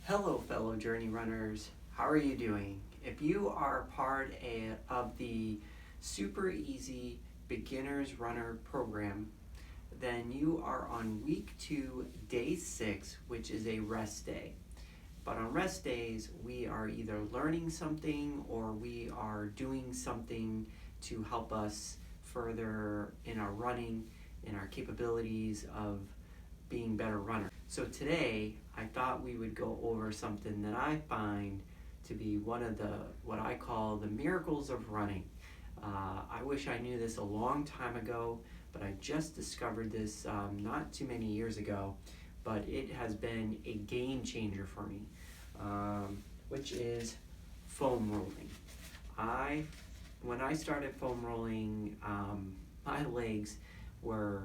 Hello fellow journey runners, how are you doing? If you are part of the Super Easy Beginners Runner program, then you are on week 2, day 6, which is a rest day. But on rest days, we are either learning something or we are doing something to help us further in our running, in our capabilities of being better runners. So today, I thought we would go over something that I find to be one of what I call the miracles of running. I wish I knew this a long time ago, but I just discovered this not too many years ago, but it has been a game changer for me, which is foam rolling. When I started foam rolling, my legs were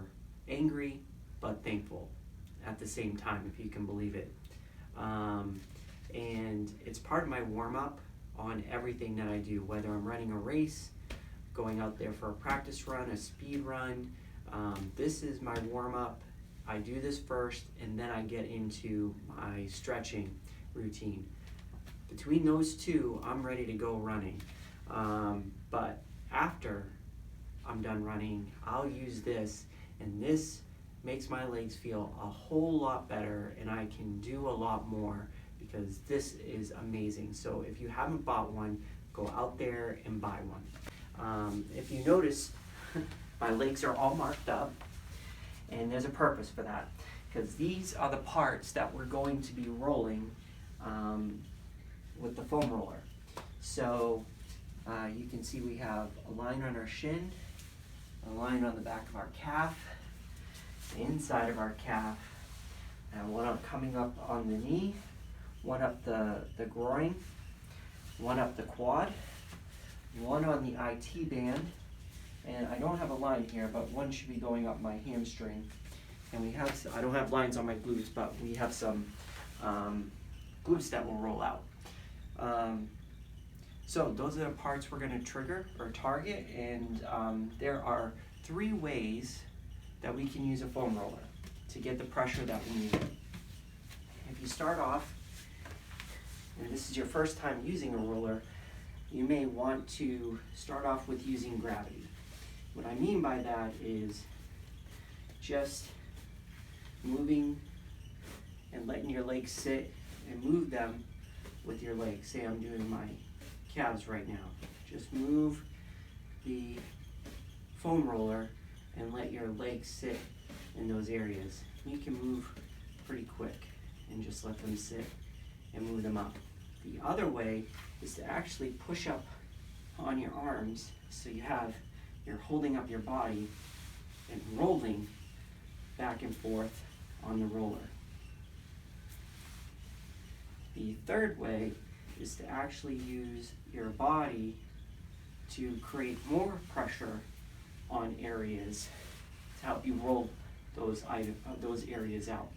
angry but thankful at the same time, if you can believe it. And it's part of my warm-up on everything that I do, whether I'm running a race, going out there for a practice run, a speed run. This is my warm-up. I do this first, and then I get into my stretching routine. Between those two, I'm ready to go running. But after I'm done running, I'll use this, and this makes my legs feel a whole lot better, and I can do a lot more because this is amazing. So if you haven't bought one, go out there and buy one. If you notice, my legs are all marked up, and there's a purpose for that, because these are the parts that we're going to be rolling with the foam roller. So you can see we have a line on our shin, a line on the back of our calf, the inside of our calf, and one up coming up on the knee, one up the groin, one up the quad, one on the IT band, and I don't have a line here, but one should be going up my hamstring. And we have, I don't have lines on my glutes, but we have some glutes that will roll out. So those are the parts we're going to trigger or target, and there are 3 ways that we can use a foam roller to get the pressure that we need. If you start off, and this is your first time using a roller, you may want to start off with using gravity. What I mean by that is just moving and letting your legs sit and move them with your legs. Say I'm doing my calves right now. Just move the foam roller and let your legs sit in those areas. You can move pretty quick and just let them sit and move them up. The other way is to actually push up on your arms, so you're holding up your body and rolling back and forth on the roller. The third way is to actually use your body to create more pressure on areas to help you roll those areas out.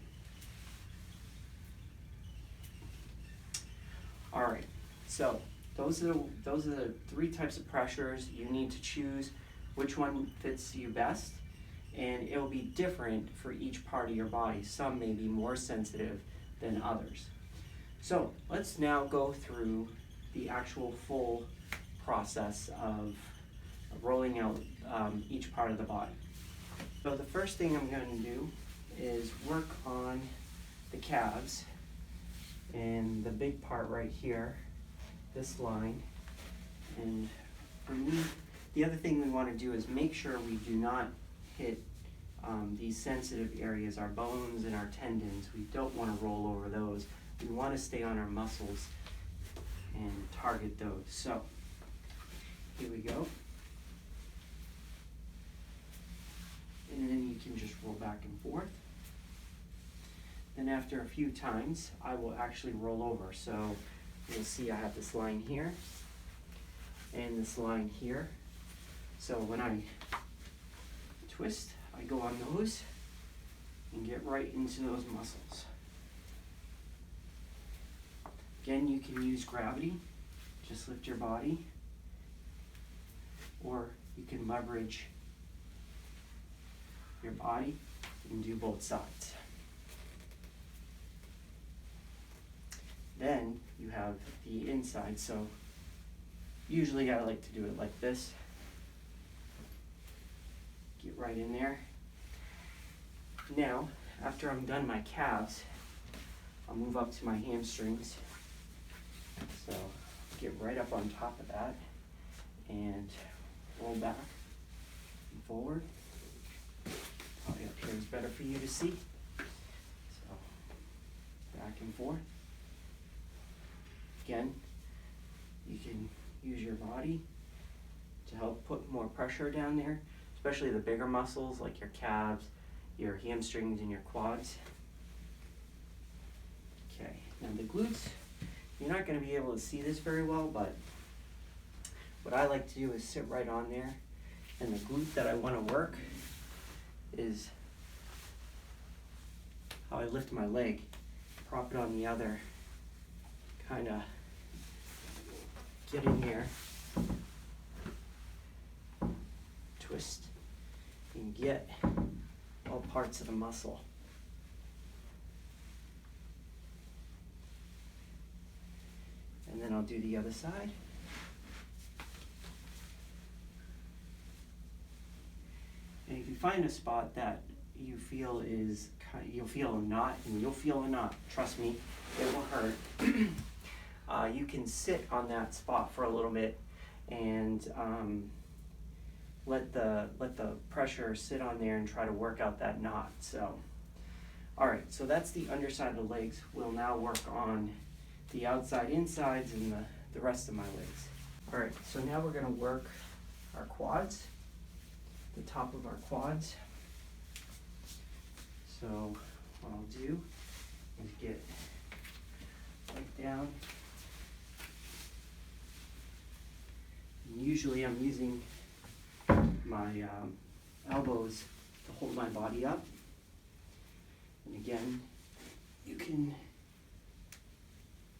All right, so those are the 3 types of pressures. You need to choose which one fits you best, and it will be different for each part of your body. Some may be more sensitive than others. So let's now go through the actual full process of rolling out each part of the body. So the first thing I'm going to do is work on the calves, and the big part right here, this line. And for me, the other thing we want to do is make sure we do not hit these sensitive areas, our bones and our tendons. We don't want to roll over those. We want to stay on our muscles and target those. So here we go. And then you can just roll back and forth. Then after a few times, I will actually roll over. So you'll see I have this line here and this line here. So when I twist, I go on those and get right into those muscles. Again, you can use gravity, just lift your body, or you can leverage your body and do both sides. the inside. So usually I like to do it like this. Get right in there. Now, after I'm done my calves, I'll move up to my hamstrings. So get right up on top of that and roll back and forward. Probably up here is better for you to see. So back and forth. Again, you can use your body to help put more pressure down there, especially the bigger muscles like your calves, your hamstrings, and your quads. Okay, now the glutes, you're not going to be able to see this very well, but what I like to do is sit right on there, and the glute that I want to work is how I lift my leg, prop it on the other, kind of get in here, twist, and get all parts of the muscle. And then I'll do the other side. And if you find a spot that you feel is, you'll feel a knot, and you'll feel a knot, trust me, it will hurt. You can sit on that spot for a little bit and let the pressure sit on there and try to work out that knot. So, all right, so that's the underside of the legs. We'll now work on the outside, insides, and the rest of my legs. All right, so now we're gonna work our quads, the top of our quads. So what I'll do is get right down. And usually I'm using my elbows to hold my body up. And again, you can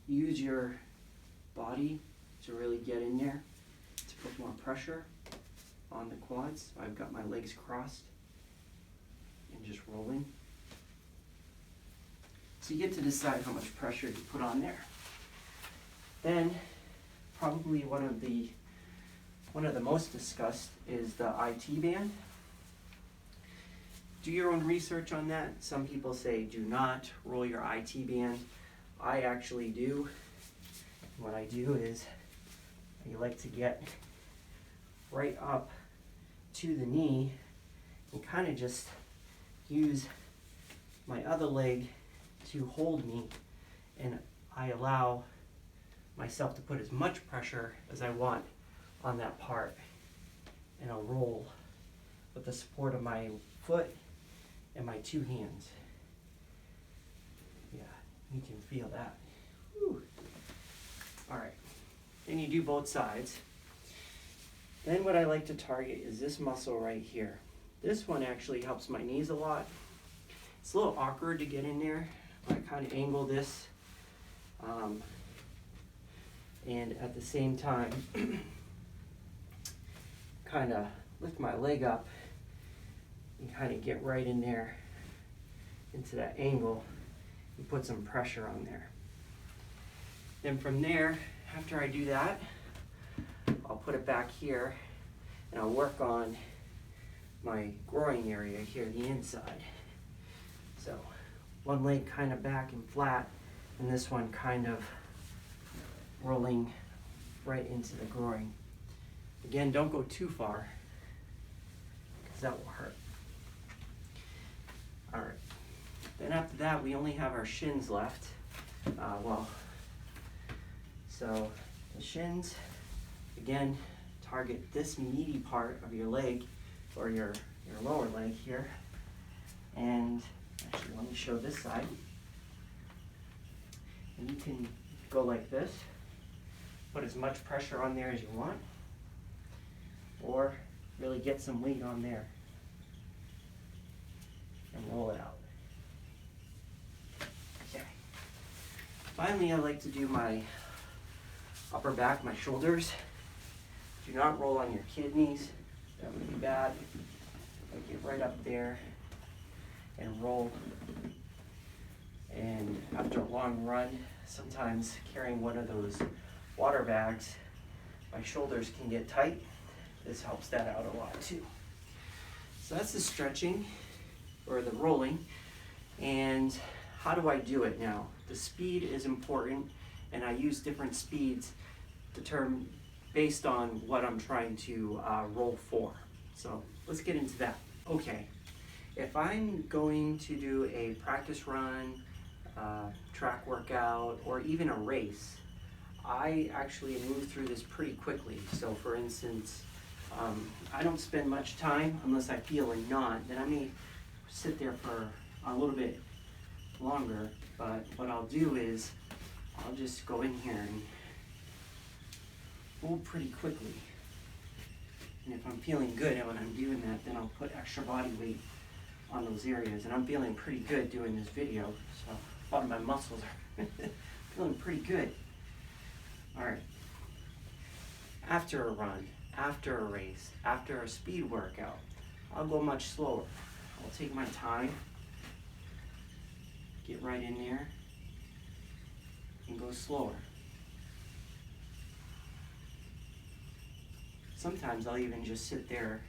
use your body to really get in there to put more pressure on the quads. So I've got my legs crossed and just rolling. So you get to decide how much pressure to put on there. Then probably one of the most discussed is the IT band. Do your own research on that. Some people say do not roll your IT band. I actually do. What I do is I like to get right up to the knee and kind of just use my other leg to hold me, and I allow myself to put as much pressure as I want on that part, and I'll roll with the support of my foot and my two hands. Yeah, you can feel that. Whew. All right, then you do both sides. Then what I like to target is this muscle right here. This one actually helps my knees a lot. It's a little awkward to get in there. I kind of angle this and at the same time kind of lift my leg up and kind of get right in there into that angle and put some pressure on there. Then from there, after I do that, I'll put it back here and I'll work on my groin area here, the inside. So one leg kind of back and flat, and this one kind of rolling right into the groin. Again, don't go too far, because that will hurt. All right, then after that, we only have our shins left. So the shins, again, target this meaty part of your leg, or your lower leg here. And actually, let me show this side. And you can go like this, put as much pressure on there as you want, or really get some weight on there and roll it out. Okay. Finally, I like to do my upper back, my shoulders. Do not roll on your kidneys. That would be bad. I get right up there and roll. And after long run, sometimes carrying one of those water bags, my shoulders can get tight. This helps that out a lot too. So that's the stretching or the rolling. And how do I do it now? The speed is important, and I use different speeds based on what I'm trying to roll for. So let's get into that. Okay, if I'm going to do a practice run, track workout, or even a race, I actually move through this pretty quickly. So for instance, I don't spend much time unless I feel a knot. Then I may sit there for a little bit longer, but what I'll do is I'll just go in here and move pretty quickly. And if I'm feeling good when I'm doing that, then I'll put extra body weight on those areas. And I'm feeling pretty good doing this video, so a lot of my muscles are feeling pretty good. All right. After a run, after a race, after a speed workout, I'll go much slower. I'll take my time, get right in there, and go slower. Sometimes I'll even just sit there,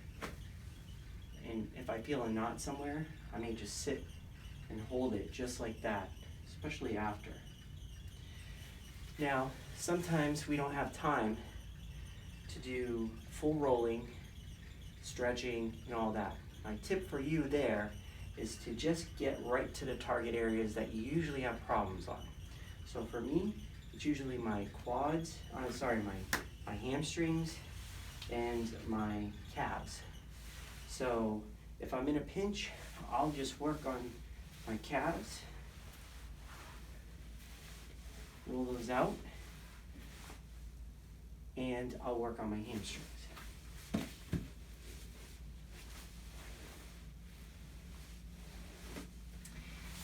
and if I feel a knot somewhere, I may just sit and hold it just like that, especially after. Now, sometimes we don't have time to do full rolling, stretching, and all that. My tip for you there is to just get right to the target areas that you usually have problems on. So for me, it's usually my quads, my hamstrings and my calves. So if I'm in a pinch, I'll just work on my calves, roll those out, and I'll work on my hamstrings.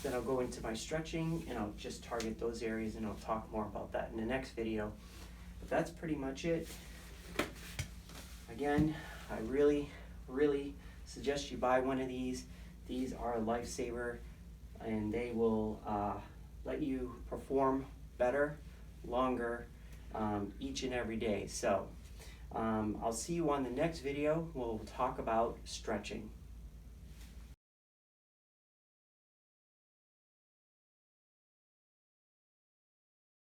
Then I'll go into my stretching and I'll just target those areas, and I'll talk more about that in the next video. But that's pretty much it. Again, I really suggest you buy one of these. These are a lifesaver, and they will let you perform better, longer, each and every day. So I'll see you on the next video. We'll talk about stretching.